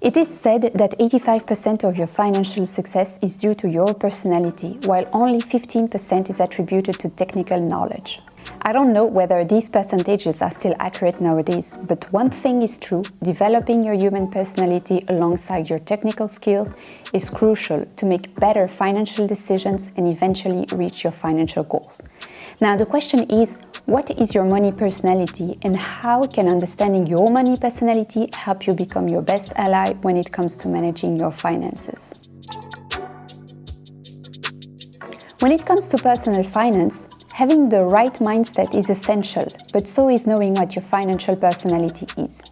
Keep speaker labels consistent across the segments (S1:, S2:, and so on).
S1: It is said that 85% of your financial success is due to your personality, while only 15% is attributed to technical knowledge. I don't know whether these percentages are still accurate nowadays, but one thing is true: developing your human personality alongside your technical skills is crucial to make better financial decisions and eventually reach your financial goals. Now, the question is, what is your money personality, and how can understanding your money personality help you become your best ally when it comes to managing your finances? When it comes to personal finance, having the right mindset is essential, but so is knowing what your financial personality is.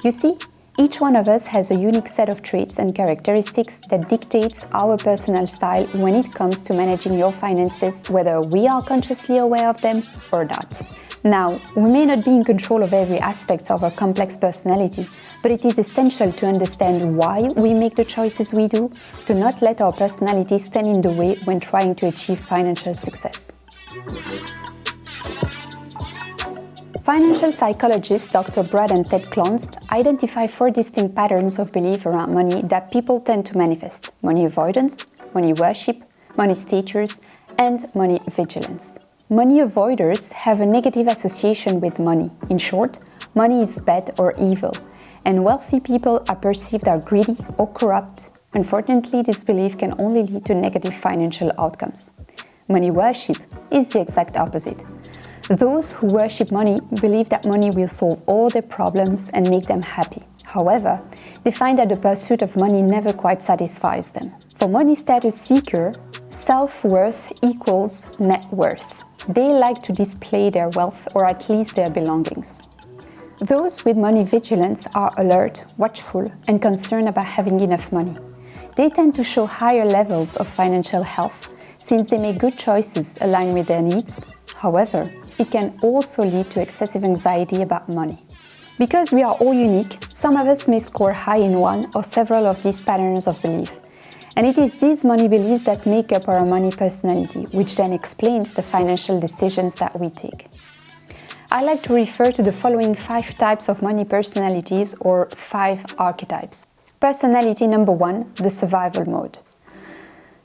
S1: You see, each one of us has a unique set of traits and characteristics that dictates our personal style when it comes to managing your finances, whether we are consciously aware of them or not. Now, we may not be in control of every aspect of our complex personality, but it is essential to understand why we make the choices we do, to not let our personality stand in the way when trying to achieve financial success. Financial psychologists Dr. Brad and Ted Clonst identify 4 distinct patterns of belief around money that people tend to manifest: money avoidance, money worship, money status, and money vigilance. Money avoiders have a negative association with money. In short, money is bad or evil, and wealthy people are perceived as greedy or corrupt. Unfortunately, this belief can only lead to negative financial outcomes. Money worship is the exact opposite. Those who worship money believe that money will solve all their problems and make them happy. However, they find that the pursuit of money never quite satisfies them. For money status seeker, self-worth equals net worth. They like to display their wealth, or at least their belongings. Those with money vigilance are alert, watchful, and concerned about having enough money. They tend to show higher levels of financial health, since they make good choices aligned with their needs. However, it can also lead to excessive anxiety about money. Because we are all unique, some of us may score high in one or several of these patterns of belief. And it is these money beliefs that make up our money personality, which then explains the financial decisions that we take. I like to refer to the following 5 types of money personalities, or 5 archetypes. Personality number 1, the survival mode.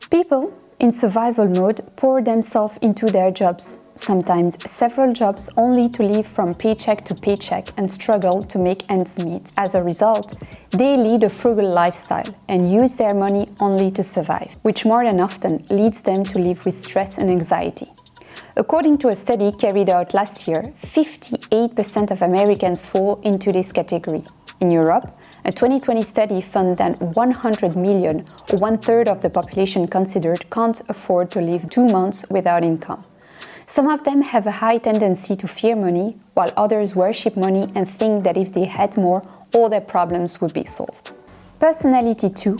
S1: People in survival mode pour themselves into their jobs, sometimes several jobs, only to live from paycheck to paycheck and struggle to make ends meet. As a result, they lead a frugal lifestyle and use their money only to survive, which more than often leads them to live with stress and anxiety. According to a study carried out last year, 58% of Americans fall into this category. In Europe, a 2020 study found that 100 million, or 1/3 of the population considered, can't afford to live 2 months without income. Some of them have a high tendency to fear money, while others worship money and think that if they had more, all their problems would be solved. Personality 2,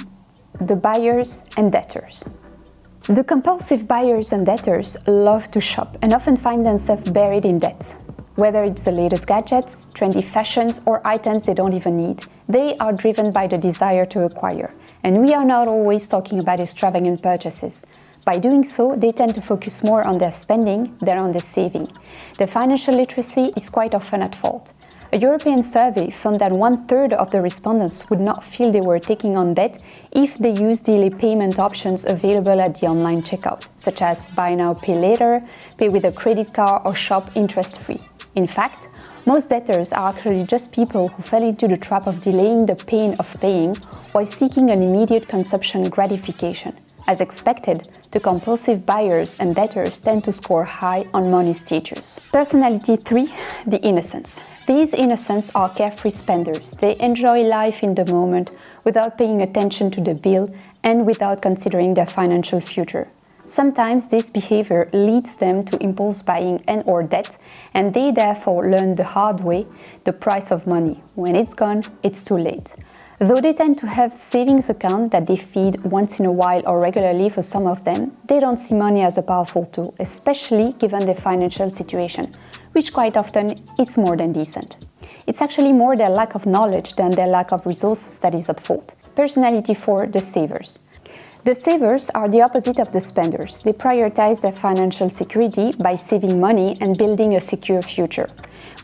S1: the buyers and debtors. The compulsive buyers and debtors love to shop and often find themselves buried in debt. Whether it's the latest gadgets, trendy fashions, or items they don't even need, they are driven by the desire to acquire. And we are not always talking about extravagant purchases. By doing so, they tend to focus more on their spending than on their saving. Their financial literacy is quite often at fault. A European survey found that 1/3 of the respondents would not feel they were taking on debt if they used daily payment options available at the online checkout, such as buy now, pay later, pay with a credit card, or shop interest-free. In fact, most debtors are actually just people who fell into the trap of delaying the pain of paying while seeking an immediate consumption gratification. As expected, the compulsive buyers and debtors tend to score high on money status. Personality 3, the innocents. These innocents are carefree spenders. They enjoy life in the moment without paying attention to the bill and without considering their financial future. Sometimes this behavior leads them to impulse buying and/or debt, and they therefore learn the hard way the price of money. When it's gone, it's too late. Though they tend to have savings accounts that they feed once in a while or regularly for some of them, they don't see money as a powerful tool, especially given their financial situation, which quite often is more than decent. It's actually more their lack of knowledge than their lack of resources that is at fault. Personality 4, the savers. The savers are the opposite of the spenders. They prioritize their financial security by saving money and building a secure future.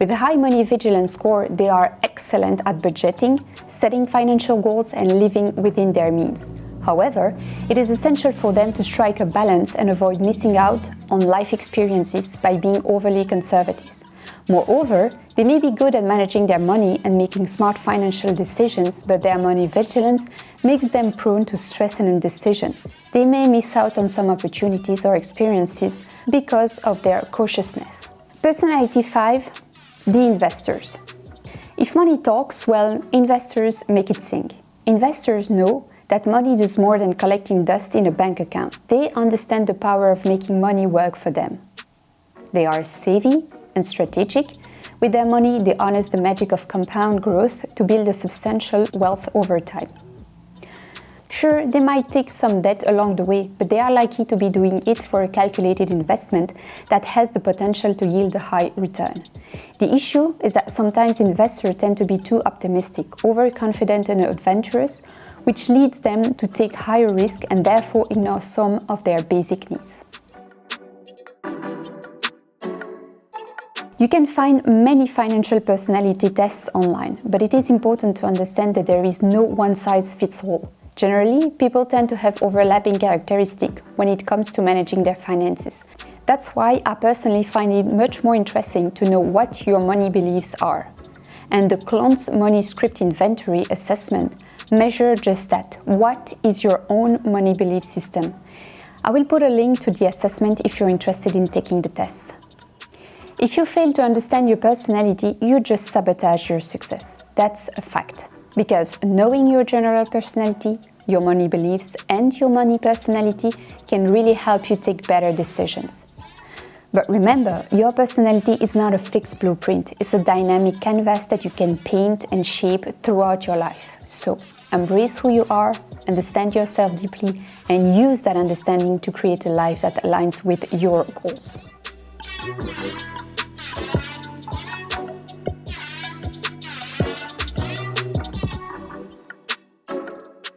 S1: With a high money vigilance score, they are excellent at budgeting, setting financial goals, and living within their means. However, it is essential for them to strike a balance and avoid missing out on life experiences by being overly conservative. Moreover, they may be good at managing their money and making smart financial decisions, but their money vigilance makes them prone to stress and indecision. They may miss out on some opportunities or experiences because of their cautiousness. Personality 5, the investors. If money talks, well, investors make it sing. Investors know that money does more than collecting dust in a bank account. They understand the power of making money work for them. They are savvy and strategic. With their money, they harness the magic of compound growth to build a substantial wealth over time. Sure, they might take some debt along the way, but they are likely to be doing it for a calculated investment that has the potential to yield a high return. The issue is that sometimes investors tend to be too optimistic, overconfident and adventurous, which leads them to take higher risk and therefore ignore some of their basic needs. You can find many financial personality tests online, but it is important to understand that there is no one-size-fits-all. Generally, people tend to have overlapping characteristics when it comes to managing their finances. That's why I personally find it much more interesting to know what your money beliefs are. And the Clontz Money Script Inventory Assessment measure just that. What is your own money belief system? I will put a link to the assessment if you're interested in taking the tests. If you fail to understand your personality, you just sabotage your success. That's a fact. Because knowing your general personality, your money beliefs, and your money personality can really help you take better decisions. But remember, your personality is not a fixed blueprint. It's a dynamic canvas that you can paint and shape throughout your life. So, embrace who you are, understand yourself deeply, and use that understanding to create a life that aligns with your goals.